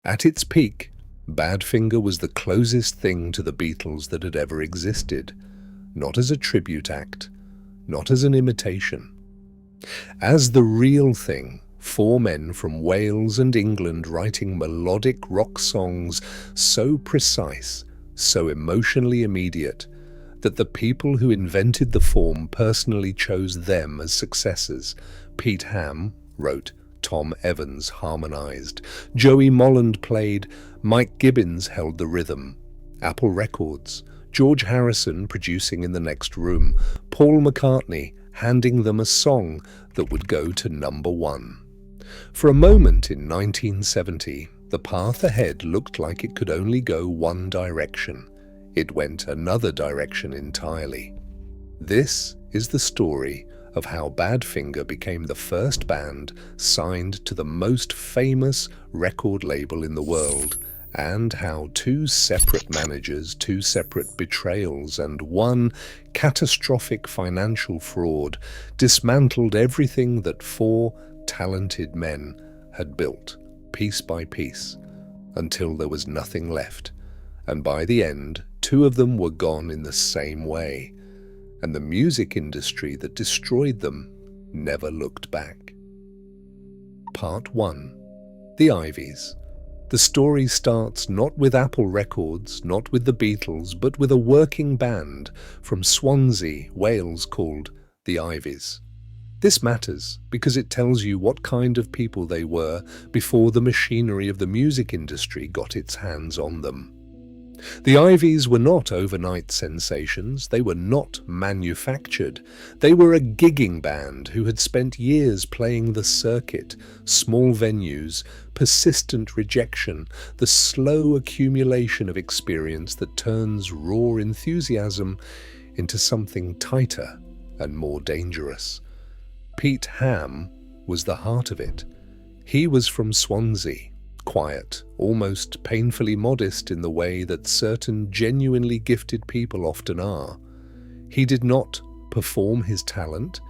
At its peak, Badfinger was the closest thing to the Beatles that had ever existed, not as a tribute act, not as an imitation. As the real thing, four men from Wales and England writing melodic rock songs so precise, so emotionally immediate, that the people who invented the form personally chose them as successors. Pete Ham wrote Tom Evans harmonized, Joey Molland played, Mike Gibbins held the rhythm, Apple Records, George Harrison producing in the next room, Paul McCartney handing them a song that would go to #1. For a moment in 1970, the path ahead looked like it could only go one direction. It went another direction entirely. This is the story of how Badfinger became the first band signed to the most famous record label in the world, and how two separate managers, two separate betrayals, and one catastrophic financial fraud dismantled everything that four talented men had built, piece by piece, until there was nothing left. And by the end, two of them were gone in the same way, and the music industry that destroyed them never looked back. Part 1. The Iveys. The story starts not with Apple Records, not with the Beatles, but with a working band from Swansea, Wales called the Iveys. This matters because it tells you what kind of people they were before the machinery of the music industry got its hands on them. The Iveys were not overnight sensations, they were not manufactured. They were a gigging band who had spent years playing the circuit, small venues, persistent rejection, the slow accumulation of experience that turns raw enthusiasm into something tighter and more dangerous. Pete Ham was the heart of it. He was from Swansea. Quiet, almost painfully modest in the way that certain genuinely gifted people often are. He did not perform his talent,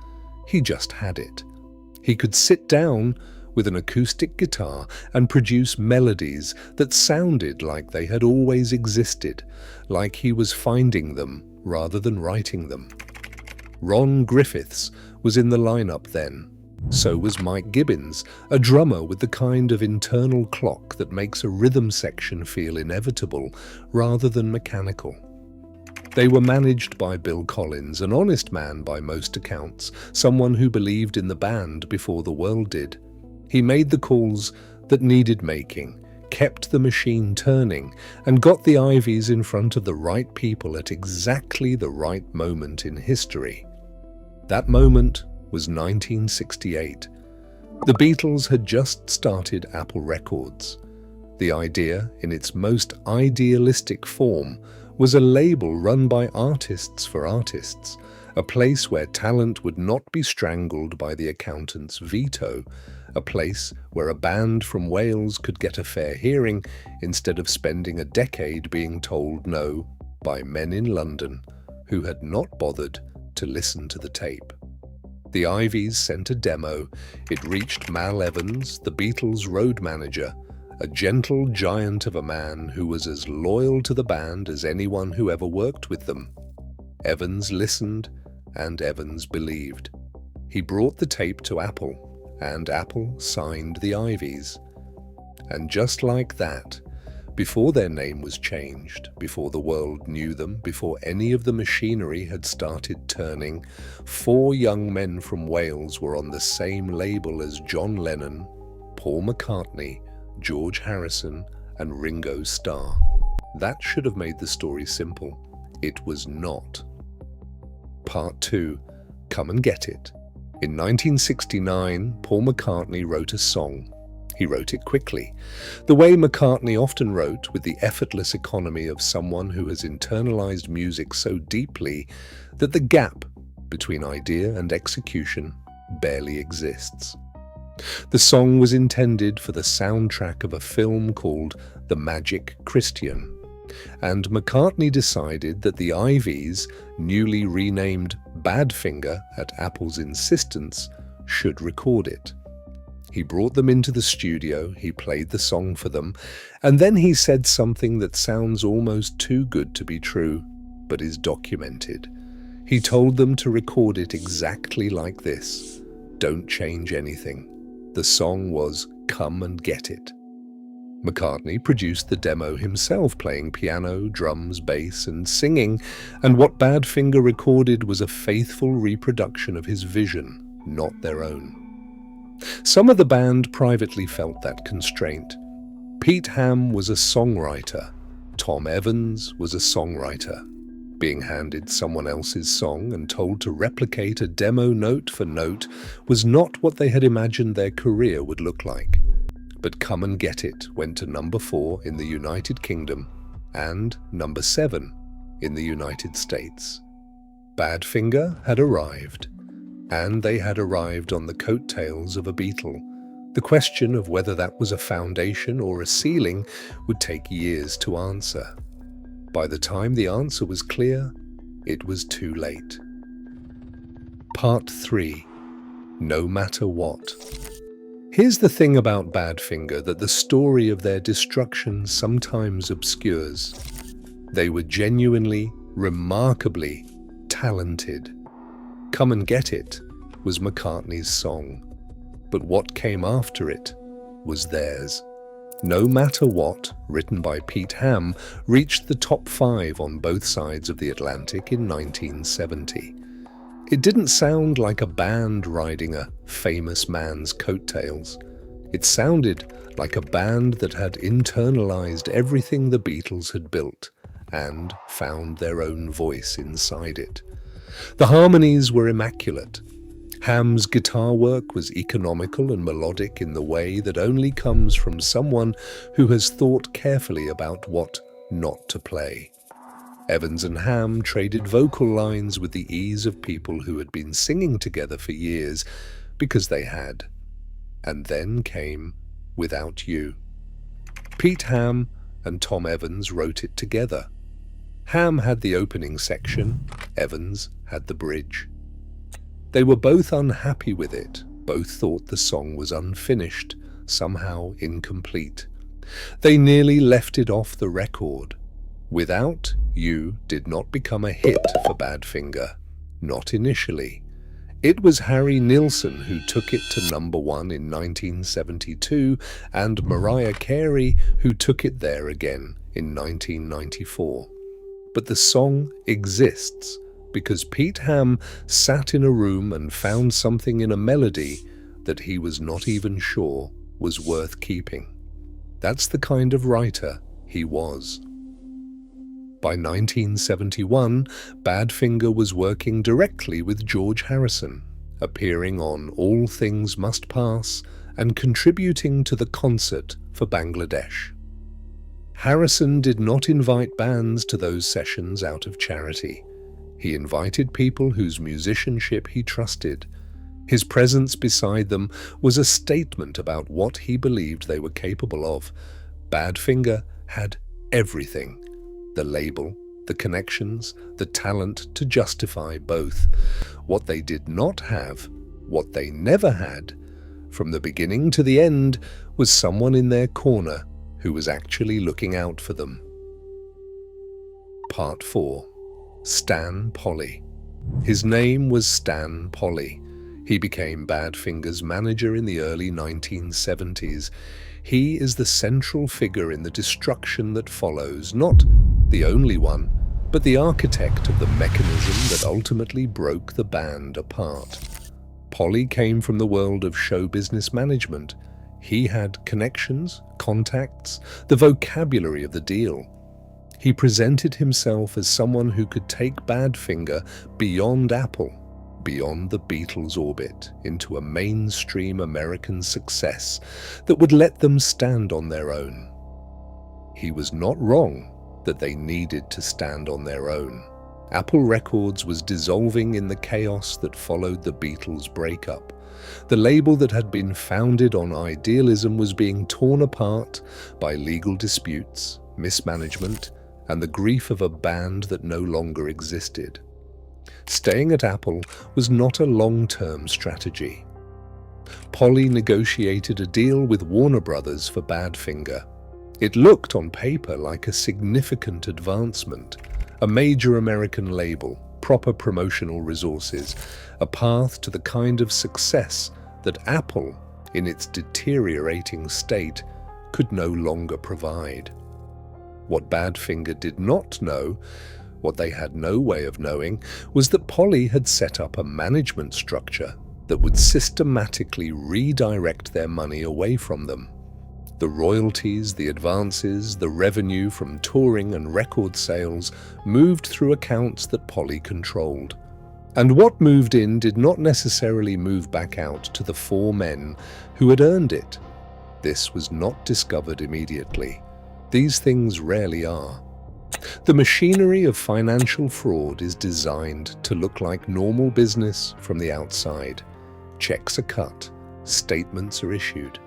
he just had it. He could sit down with an acoustic guitar and produce melodies that sounded like they had always existed, like he was finding them rather than writing them. Ron Griffiths was in the lineup then. So was Mike Gibbins, a drummer with the kind of internal clock that makes a rhythm section feel inevitable rather than mechanical. They were managed by Bill Collins, an honest man by most accounts, someone who believed in the band before the world did. He made the calls that needed making, kept the machine turning, and got the Iveys in front of the right people at exactly the right moment in history. That moment was 1968. The Beatles had just started Apple Records. The idea, in its most idealistic form, was a label run by artists for artists, a place where talent would not be strangled by the accountant's veto, a place where a band from Wales could get a fair hearing instead of spending a decade being told no by men in London who had not bothered to listen to the tape. The Iveys sent a demo. It reached Mal Evans, the Beatles' road manager, a gentle giant of a man who was as loyal to the band as anyone who ever worked with them. Evans listened, and Evans believed. He brought the tape to Apple, and Apple signed the Iveys. And just like that, before their name was changed, before the world knew them, before any of the machinery had started turning, four young men from Wales were on the same label as John Lennon, Paul McCartney, George Harrison, and Ringo Starr. That should have made the story simple. It was not. Part 2. Come and Get It. In 1969, Paul McCartney wrote a song. He wrote it quickly, the way McCartney often wrote, with the effortless economy of someone who has internalized music so deeply that the gap between idea and execution barely exists. The song was intended for the soundtrack of a film called The Magic Christian, and McCartney decided that the Iveys, newly renamed Badfinger at Apple's insistence, should record it. He brought them into the studio, he played the song for them, and then he said something that sounds almost too good to be true, but is documented. He told them to record it exactly like this. Don't change anything. The song was Come and Get It. McCartney produced the demo himself, playing piano, drums, bass, and singing, and what Badfinger recorded was a faithful reproduction of his vision, not their own. Some of the band privately felt that constraint. Pete Ham was a songwriter. Tom Evans was a songwriter. Being handed someone else's song and told to replicate a demo note for note was not what they had imagined their career would look like. But Come and Get It went to number 4 in the United Kingdom and number 7 in the United States. Badfinger had arrived. And they had arrived on the coattails of a Beatle. The question of whether that was a foundation or a ceiling would take years to answer. By the time the answer was clear, it was too late. Part 3. No Matter What. Here's the thing about Badfinger that the story of their destruction sometimes obscures. They were genuinely, remarkably talented. Come and Get It was McCartney's song, but what came after it was theirs. No Matter What, written by Pete Ham, reached the top 5 on both sides of the Atlantic in 1970. It didn't sound like a band riding a famous man's coattails. It sounded like a band that had internalized everything the Beatles had built and found their own voice inside it. The harmonies were immaculate. Ham's guitar work was economical and melodic in the way that only comes from someone who has thought carefully about what not to play. Evans and Ham traded vocal lines with the ease of people who had been singing together for years, because they had. And then came Without You. Pete Ham and Tom Evans wrote it together. Ham had the opening section, Evans had the bridge. They were both unhappy with it, both thought the song was unfinished, somehow incomplete. They nearly left it off the record. Without You did not become a hit for Badfinger, not initially. It was Harry Nilsson who took it to number 1 in 1972 and Mariah Carey who took it there again in 1994. But the song exists because Pete Ham sat in a room and found something in a melody that he was not even sure was worth keeping. That's the kind of writer he was. By 1971, Badfinger was working directly with George Harrison, appearing on All Things Must Pass and contributing to the concert for Bangladesh. Harrison did not invite bands to those sessions out of charity. He invited people whose musicianship he trusted. His presence beside them was a statement about what he believed they were capable of. Badfinger had everything: the label, the connections, the talent to justify both. What they did not have, what they never had, from the beginning to the end, was someone in their corner who was actually looking out for them. Part 4. Stan Polley. His name was Stan Polley. He became Badfinger's manager in the early 1970s. He is the central figure in the destruction that follows, not the only one, but the architect of the mechanism that ultimately broke the band apart. Polley came from the world of show business management. He had connections, contacts, the vocabulary of the deal. He presented himself as someone who could take Badfinger beyond Apple, beyond the Beatles' orbit, into a mainstream American success that would let them stand on their own. He was not wrong that they needed to stand on their own. Apple Records was dissolving in the chaos that followed the Beatles' breakup. The label that had been founded on idealism was being torn apart by legal disputes, mismanagement, and the grief of a band that no longer existed. Staying at Apple was not a long-term strategy. Polley negotiated a deal with Warner Brothers for Badfinger. It looked on paper like a significant advancement, a major American label, proper promotional resources, a path to the kind of success that Apple, in its deteriorating state, could no longer provide. What Badfinger did not know, what they had no way of knowing, was that Polley had set up a management structure that would systematically redirect their money away from them. The royalties, the advances, the revenue from touring and record sales moved through accounts that Polley controlled. And what moved in did not necessarily move back out to the four men who had earned it. This was not discovered immediately. These things rarely are. The machinery of financial fraud is designed to look like normal business from the outside. Checks are cut, statements are issued.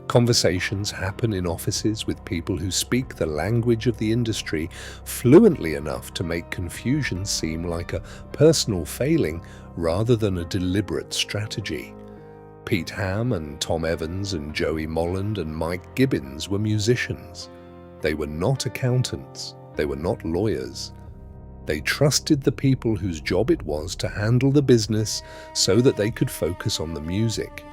Conversations happen in offices with people who speak the language of the industry fluently enough to make confusion seem like a personal failing rather than a deliberate strategy. Pete Ham and Tom Evans and Joey Molland and Mike Gibbins were musicians. They were not accountants. They were not lawyers. They trusted the people whose job it was to handle the business so that they could focus on the music.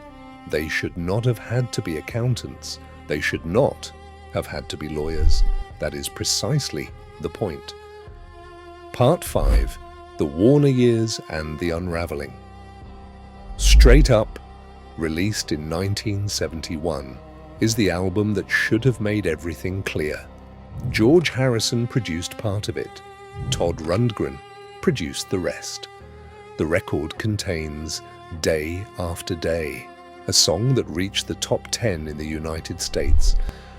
They should not have had to be accountants. They should not have had to be lawyers. That is precisely the point. Part 5. The Warner Years and the Unraveling. Straight Up, released in 1971, is the album that should have made everything clear. George Harrison produced part of it. Todd Rundgren produced the rest. The record contains Day After Day, a song that reached the top 10 in the United States,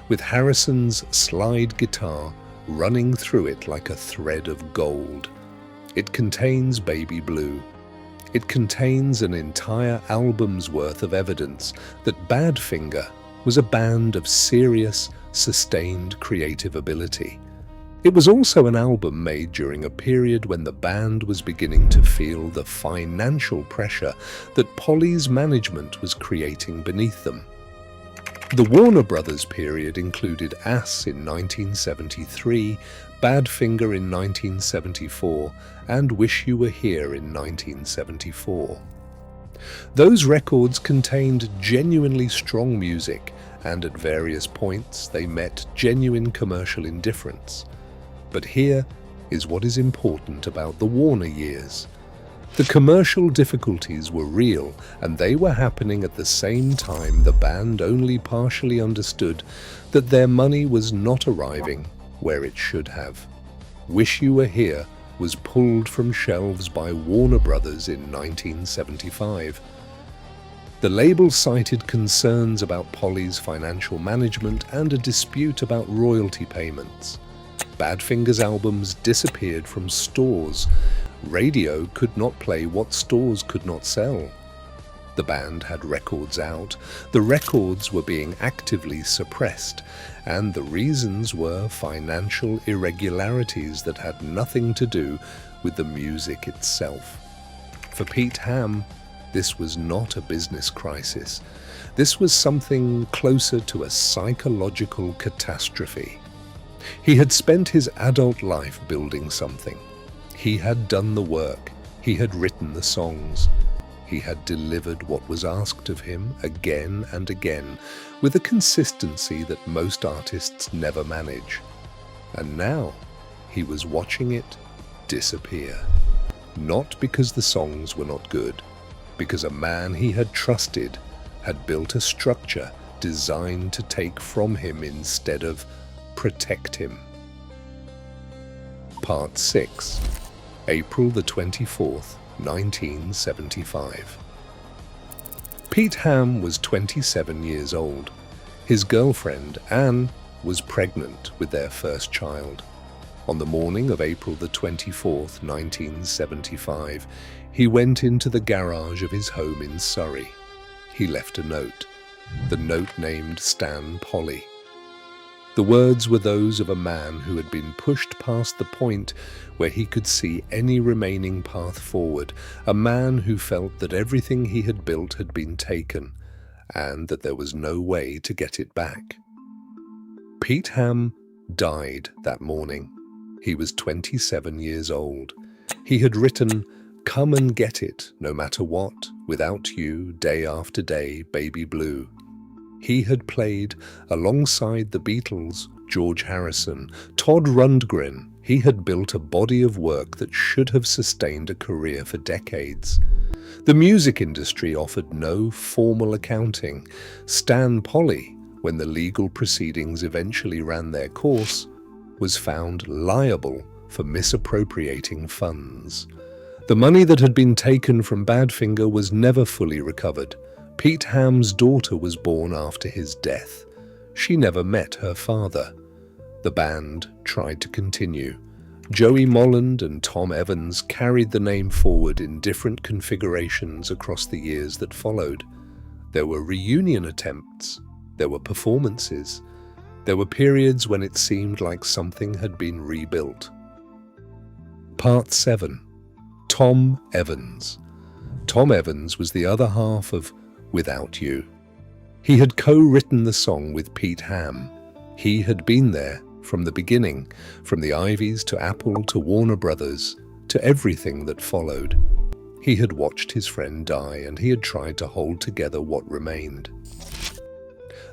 with Harrison's slide guitar running through it like a thread of gold. It contains Baby Blue. It contains an entire album's worth of evidence that Badfinger was a band of serious, sustained creative ability. It was also an album made during a period when the band was beginning to feel the financial pressure that Polley's management was creating beneath them. The Warner Brothers period included Ass in 1973, Badfinger in 1974, and Wish You Were Here in 1974. Those records contained genuinely strong music, and at various points they met genuine commercial indifference. But here is what is important about the Warner years. The commercial difficulties were real, and they were happening at the same time the band only partially understood that their money was not arriving where it should have. Wish You Were Here was pulled from shelves by Warner Brothers in 1975. The label cited concerns about Polley's financial management and a dispute about royalty payments. Badfinger's albums disappeared from stores. Radio could not play what stores could not sell. The band had records out. The records were being actively suppressed, and the reasons were financial irregularities that had nothing to do with the music itself. For Pete Ham, this was not a business crisis. This was something closer to a psychological catastrophe. He had spent his adult life building something. He had done the work. He had written the songs. He had delivered what was asked of him again and again with a consistency that most artists never manage. And now he was watching it disappear. Not because the songs were not good, because a man he had trusted had built a structure designed to take from him instead of protect him. Part 6. April the 24th, 1975. Pete Ham was 27 years old. His girlfriend, Anne, was pregnant with their first child. On the morning of April the 24th, 1975, he went into the garage of his home in Surrey. He left a note. The note named Stan Polley. The words were those of a man who had been pushed past the point where he could see any remaining path forward, a man who felt that everything he had built had been taken, and that there was no way to get it back. Pete Ham died that morning. He was 27 years old. He had written, "Come and get it, no matter what, without you, day after day, baby blue." He had played alongside the Beatles, George Harrison, Todd Rundgren. He had built a body of work that should have sustained a career for decades. The music industry offered no formal accounting. Stan Polley, when the legal proceedings eventually ran their course, was found liable for misappropriating funds. The money that had been taken from Badfinger was never fully recovered. Pete Ham's daughter was born after his death. She never met her father. The band tried to continue. Joey Molland and Tom Evans carried the name forward in different configurations across the years that followed. There were reunion attempts. There were performances. There were periods when it seemed like something had been rebuilt. Part 7. Tom Evans. Tom Evans was the other half of Without You. He had co-written the song with Pete Ham. He had been there from the beginning, from the Iveys to Apple to Warner Brothers, to everything that followed. He had watched his friend die, and he had tried to hold together what remained.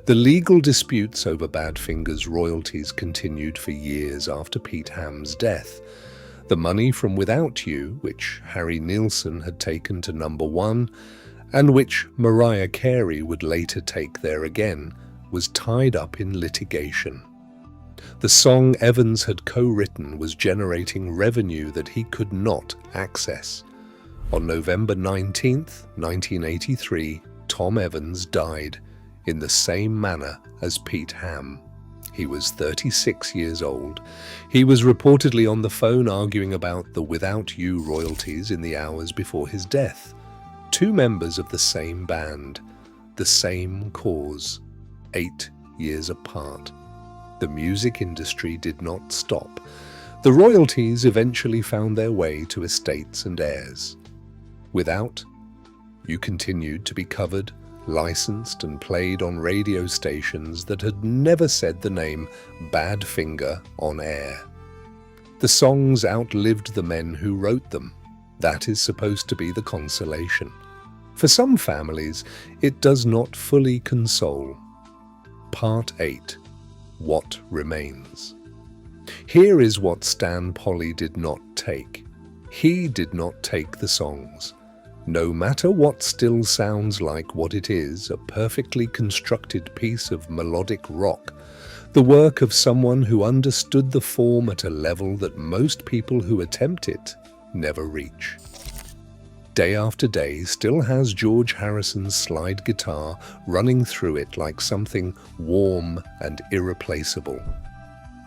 The legal disputes over Badfinger's royalties continued for years after Pete Ham's death. The money from Without You, which Harry Nilsson had taken to #1, and which Mariah Carey would later take there again, was tied up in litigation. The song Evans had co-written was generating revenue that he could not access. On November 19, 1983, Tom Evans died in the same manner as Pete Ham. He was 36 years old. He was reportedly on the phone arguing about the Without You royalties in the hours before his death. Two members of the same band, the same cause, 8 years apart. The music industry did not stop. The royalties eventually found their way to estates and heirs. Without You continued to be covered, licensed and played on radio stations that had never said the name Badfinger on air. The songs outlived the men who wrote them. That is supposed to be the consolation. For some families, it does not fully console. Part 8. What Remains. Here is what Stan Polley did not take. He did not take the songs. No matter what still sounds like what it is, a perfectly constructed piece of melodic rock, the work of someone who understood the form at a level that most people who attempt it never reach. Day After Day still has George Harrison's slide guitar running through it like something warm and irreplaceable.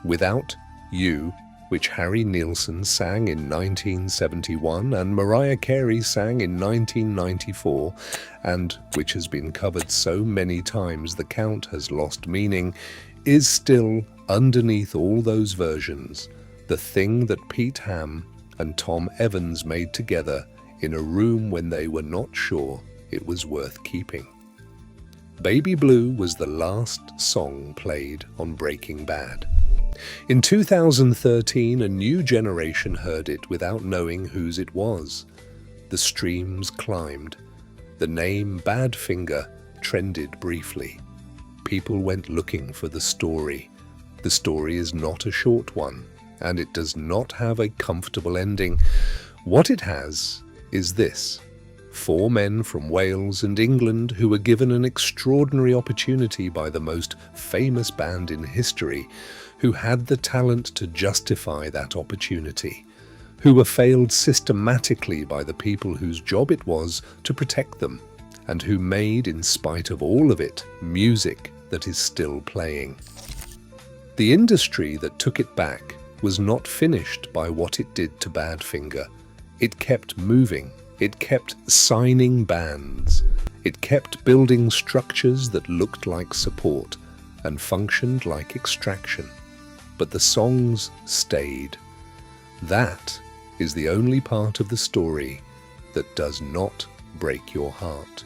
Without You, which Harry Nilsson sang in 1971 and Mariah Carey sang in 1994, and which has been covered so many times the count has lost meaning, is still, underneath all those versions, the thing that Pete Ham and Tom Evans made together in a room when they were not sure it was worth keeping. Baby Blue was the last song played on Breaking Bad. In 2013, a new generation heard it without knowing whose it was. The streams climbed. The name Badfinger trended briefly. People went looking for the story. The story is not a short one, and it does not have a comfortable ending. What it has is this: 4 men from Wales and England who were given an extraordinary opportunity by the most famous band in history, who had the talent to justify that opportunity, who were failed systematically by the people whose job it was to protect them, and who made, in spite of all of it, music that is still playing. The industry that took it back was not finished by what it did to Badfinger. It kept moving. It kept signing bands. It kept building structures that looked like support and functioned like extraction. But the songs stayed. That is the only part of the story that does not break your heart.